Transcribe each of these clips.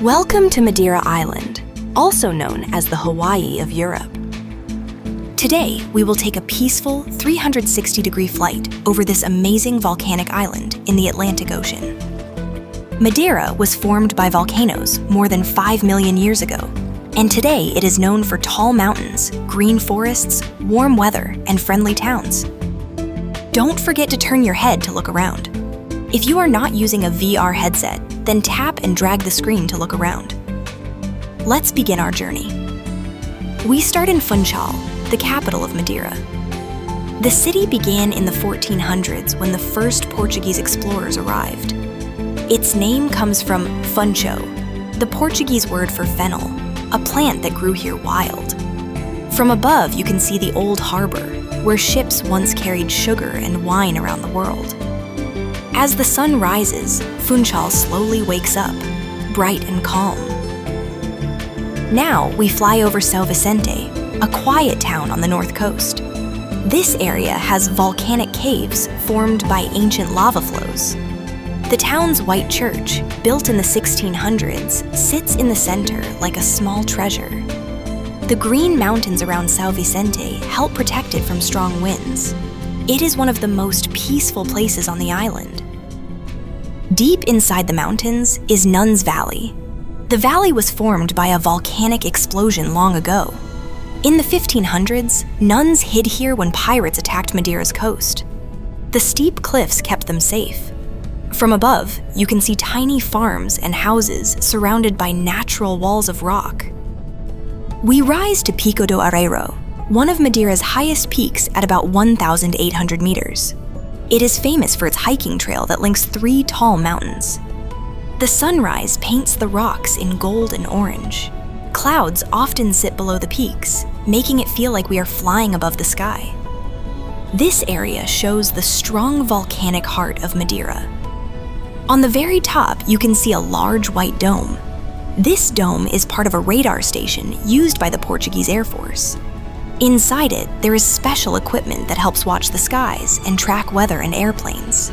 Welcome to Madeira Island, also known as the Hawaii of Europe. Today, we will take a peaceful 360-degree flight over this amazing volcanic island in the Atlantic Ocean. Madeira was formed by volcanoes more than 5 million years ago, and today it is known for tall mountains, green forests, warm weather, and friendly towns. Don't forget to turn your head to look around. If you are not using a VR headset, then tap and drag the screen to look around. Let's begin our journey. We start in Funchal, the capital of Madeira. The city began in the 1400s when the first Portuguese explorers arrived. Its name comes from funcho, the Portuguese word for fennel, a plant that grew here wild. From above, you can see the old harbor, where ships once carried sugar and wine around the world. As the sun rises, Funchal slowly wakes up, bright and calm. Now we fly over Sao Vicente, a quiet town on the north coast. This area has volcanic caves formed by ancient lava flows. The town's white church, built in the 1600s, sits in the center like a small treasure. The green mountains around Sao Vicente help protect it from strong winds. It is one of the most peaceful places on the island. Deep inside the mountains is Nuns Valley. The valley was formed by a volcanic explosion long ago. In the 1500s, nuns hid here when pirates attacked Madeira's coast. The steep cliffs kept them safe. From above, you can see tiny farms and houses surrounded by natural walls of rock. We rise to Pico Do Areiro, one of Madeira's highest peaks at about 1,800 meters. It is famous for its hiking trail that links 3 tall mountains. The sunrise paints the rocks in gold and orange. Clouds often sit below the peaks, making it feel like we are flying above the sky. This area shows the strong volcanic heart of Madeira. On the very top, you can see a large white dome. This dome is part of a radar station used by the Portuguese Air Force. Inside it, there is special equipment that helps watch the skies and track weather and airplanes.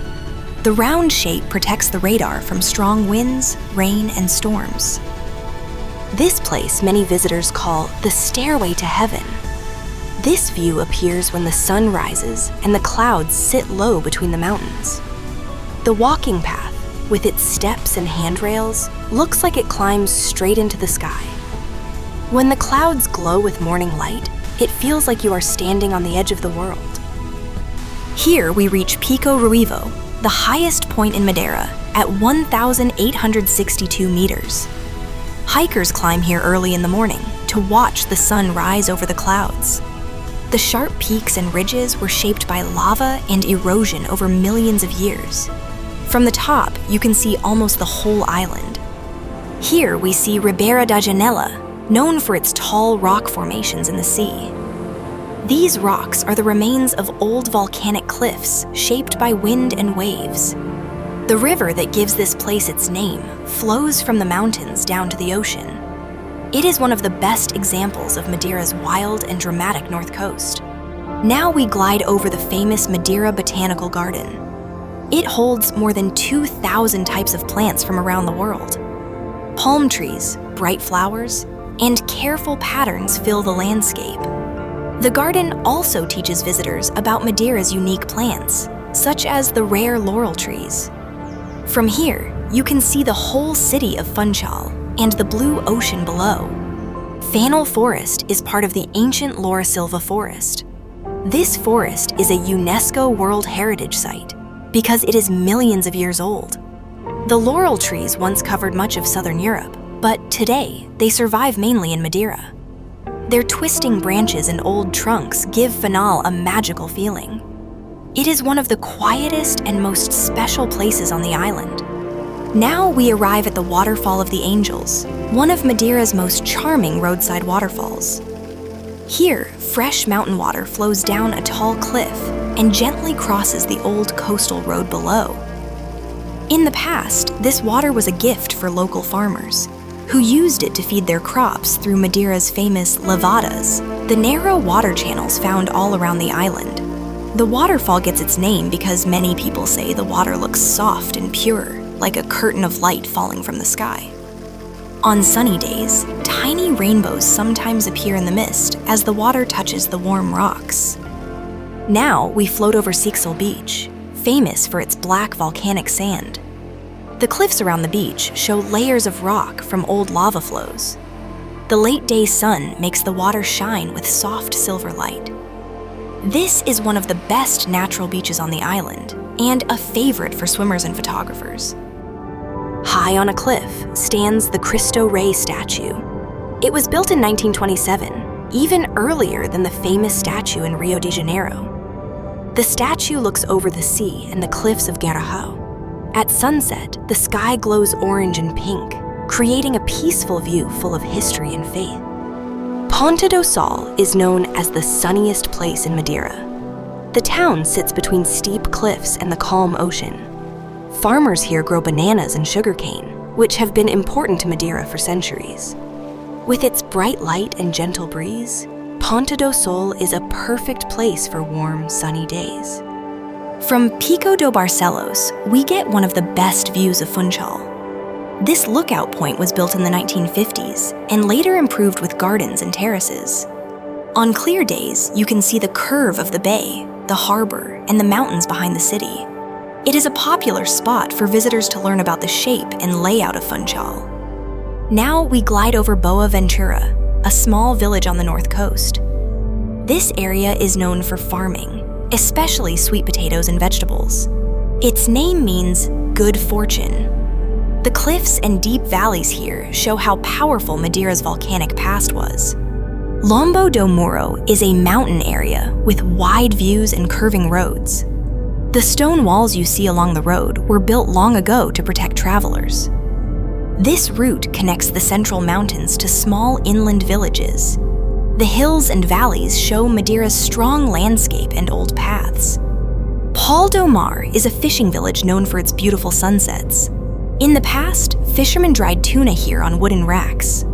The round shape protects the radar from strong winds, rain, and storms. This place many visitors call the Stairway to Heaven. This view appears when the sun rises and the clouds sit low between the mountains. The walking path, with its steps and handrails, looks like it climbs straight into the sky. When the clouds glow with morning light, it feels like you are standing on the edge of the world. Here we reach Pico Ruivo, the highest point in Madeira, at 1,862 meters. Hikers climb here early in the morning to watch the sun rise over the clouds. The sharp peaks and ridges were shaped by lava and erosion over millions of years. From the top, you can see almost the whole island. Here we see Ribeira Da Janela, known for its tall rock formations in the sea. These rocks are the remains of old volcanic cliffs shaped by wind and waves. The river that gives this place its name flows from the mountains down to the ocean. It is one of the best examples of Madeira's wild and dramatic north coast. Now we glide over the famous Madeira Botanical Garden. It holds more than 2,000 types of plants from around the world. Palm trees, bright flowers, and careful patterns fill the landscape. The garden also teaches visitors about Madeira's unique plants, such as the rare laurel trees. From here, you can see the whole city of Funchal and the blue ocean below. Fanal Forest is part of the ancient Laura Silva Forest. This forest is a UNESCO World Heritage Site because it is millions of years old. The laurel trees once covered much of southern Europe, but today they survive mainly in Madeira. Their twisting branches and old trunks give Fanal a magical feeling. It is one of the quietest and most special places on the island. Now we arrive at the Waterfall of the Angels, one of Madeira's most charming roadside waterfalls. Here, fresh mountain water flows down a tall cliff and gently crosses the old coastal road below. In the past, this water was a gift for local farmers, who used it to feed their crops through Madeira's famous lavadas, the narrow water channels found all around the island. The waterfall gets its name because many people say the water looks soft and pure, like a curtain of light falling from the sky. On sunny days, tiny rainbows sometimes appear in the mist as the water touches the warm rocks. Now we float over Seixal Beach, famous for its black volcanic sand. The cliffs around the beach show layers of rock from old lava flows. The late-day sun makes the water shine with soft silver light. This is one of the best natural beaches on the island and a favorite for swimmers and photographers. High on a cliff stands the Cristo Rei statue. It was built in 1927, even earlier than the famous statue in Rio de Janeiro. The statue looks over the sea and the cliffs of Garganta. At sunset, the sky glows orange and pink, creating a peaceful view full of history and faith. Ponta Da Sol is known as the sunniest place in Madeira. The town sits between steep cliffs and the calm ocean. Farmers here grow bananas and sugarcane, which have been important to Madeira for centuries. With its bright light and gentle breeze, Ponta Da Sol is a perfect place for warm, sunny days. From Pico Do Barcelos, we get one of the best views of Funchal. This lookout point was built in the 1950s and later improved with gardens and terraces. On clear days, you can see the curve of the bay, the harbor, and the mountains behind the city. It is a popular spot for visitors to learn about the shape and layout of Funchal. Now we glide over Boa Ventura, a small village on the north coast. This area is known for farming, especially sweet potatoes and vegetables. Its name means good fortune. The cliffs and deep valleys here show how powerful Madeira's volcanic past was. Lombo Do Mouro is a mountain area with wide views and curving roads. The stone walls you see along the road were built long ago to protect travelers. This route connects the central mountains to small inland villages. The hills and valleys show Madeira's strong landscape and old paths. Pau do Mar is a fishing village known for its beautiful sunsets. In the past, fishermen dried tuna here on wooden racks.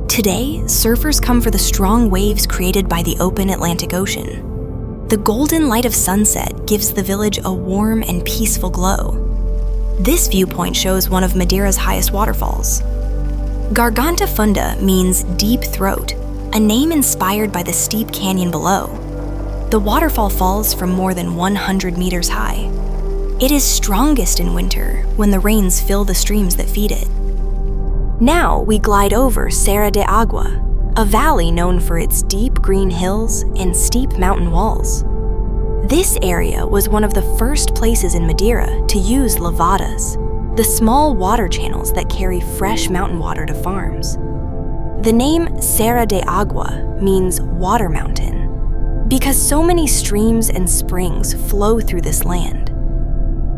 Today, surfers come for the strong waves created by the open Atlantic Ocean. The golden light of sunset gives the village a warm and peaceful glow. This viewpoint shows one of Madeira's highest waterfalls. Garganta Funda means deep throat, a name inspired by the steep canyon below. The waterfall falls from more than 100 meters high. It is strongest in winter when the rains fill the streams that feed it. Now we glide over Serra De Agua, a valley known for its deep green hills and steep mountain walls. This area was one of the first places in Madeira to use lavadas, the small water channels that carry fresh mountain water to farms. The name Serra De Agua means water mountain, because so many streams and springs flow through this land.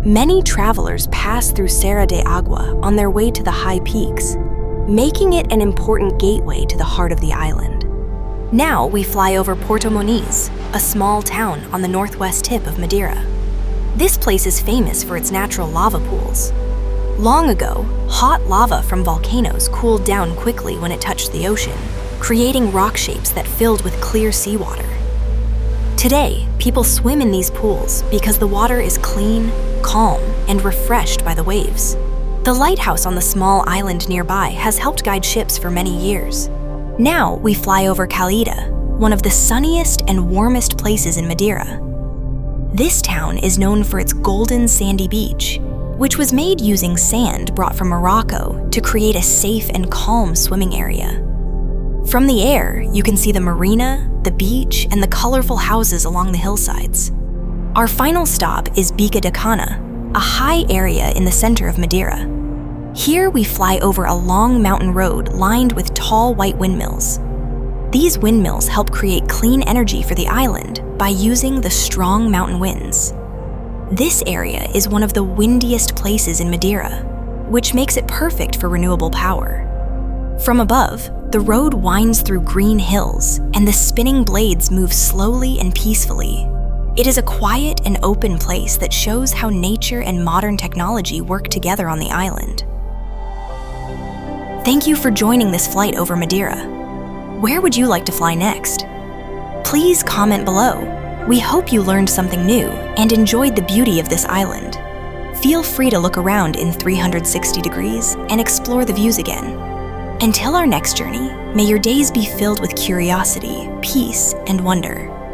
Many travelers pass through Serra De Agua on their way to the high peaks, making it an important gateway to the heart of the island. Now we fly over Porto Moniz, a small town on the northwest tip of Madeira. This place is famous for its natural lava pools. Long ago, hot lava from volcanoes cooled down quickly when it touched the ocean, creating rock shapes that filled with clear seawater. Today, people swim in these pools because the water is clean, calm, and refreshed by the waves. The lighthouse on the small island nearby has helped guide ships for many years. Now we fly over Calheta, one of the sunniest and warmest places in Madeira. This town is known for its golden sandy beach, which was made using sand brought from Morocco to create a safe and calm swimming area. From the air, you can see the marina, the beach, and the colorful houses along the hillsides. Our final stop is Bica Da Cana, a high area in the center of Madeira. Here we fly over a long mountain road lined with tall white windmills. These windmills help create clean energy for the island by using the strong mountain winds. This area is one of the windiest places in Madeira, which makes it perfect for renewable power. From above, the road winds through green hills, and the spinning blades move slowly and peacefully. It is a quiet and open place that shows how nature and modern technology work together on the island. Thank you for joining this flight over Madeira. Where would you like to fly next? Please comment below. We hope you learned something new and enjoyed the beauty of this island. Feel free to look around in 360 degrees and explore the views again. Until our next journey, may your days be filled with curiosity, peace, and wonder.